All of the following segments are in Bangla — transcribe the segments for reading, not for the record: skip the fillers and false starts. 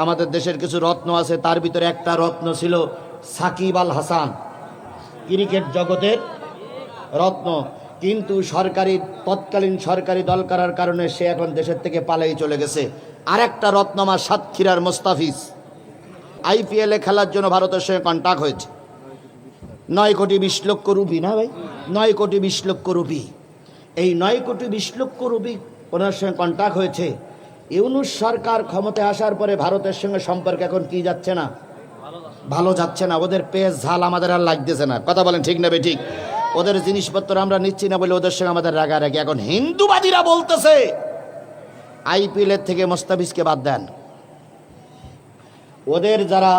আমাদের দেশের কিছু রত্ন আছে, তার ভিতরে একটা রত্ন ছিল সাকিব আল হাসান, ক্রিকেট জগতের রত্ন। কিন্তু তৎকালীন সরকারি দল করার কারণে সে এখন দেশের থেকে পালাই চলে গেছে। আরেকটা রত্ন আমার সাতক্ষীরার মোস্তাফিজ, আইপিএলে খেলার জন্য ভারতের সঙ্গে কন্ট্যাক্ট হয়েছে। 9,20,00,000 রুপি, না ভাই, 9,20,00,000 রুপি। এই 9,20,00,000 রুপি ওনার সঙ্গে কন্ট্যাক্ট হয়েছে। ইউনূস সরকার ক্ষমতায় আসার পরে ভারতের সঙ্গে সম্পর্ক এখন কি যাচ্ছে না, ভালো যাচ্ছে না। ওদের পেঁয়াজ ঝাল আমাদের আর লাগতেছে না। কথা বলেন ঠিক না ঠিক? ওদের জিনিসপত্র আমরা নিচ্ছি না বলে ওদের সঙ্গে আমাদের রাগারাগি। এখন হিন্দুবাদীরা বলতেছে আইপিএলের থেকে মোস্তাফিজকে বাদ দেন। ওদের যারা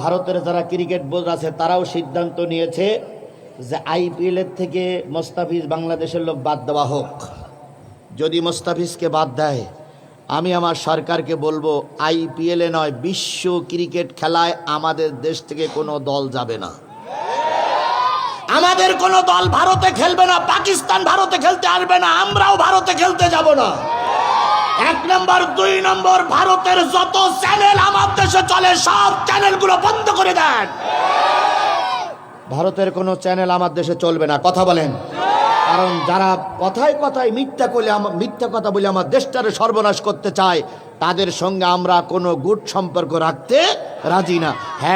ভারতের যারা ক্রিকেট বোর্ড আছে তারাও সিদ্ধান্ত নিয়েছে যে আইপিএলের থেকে মোস্তাফিজ বাংলাদেশের লোক বাদ দেওয়া হোক। যদি মোস্তাফিজকে বাদ দেয়, আমি আমার সরকারকে বলবো আইপিএলে নয়, বিশ্ব ক্রিকেট খেলায় আমাদের দেশ থেকে কোনো দল যাবে না। আমাদের কোনো দল ভারতে খেলবে না, পাকিস্তান ভারতে খেলতে আসবে না, আমরাও ভারতে খেলতে যাব না। 1 নম্বর, 2 নম্বর, ভারতের যত চ্যানেল আমার দেশে চলে সব চ্যানেলগুলো বন্ধ করে দেন। ভারতের কোনো চ্যানেল আমার দেশে চলবে না। কথা বলেন। কারণ যারা কথায় কথায় মিথ্যা কথা বলে আমার দেশটারে সর্বনাশ করতে চায়, তাদের সঙ্গে আমরা কোনো গুড সম্পর্ক রাখতে রাজি না। হ্যাঁ।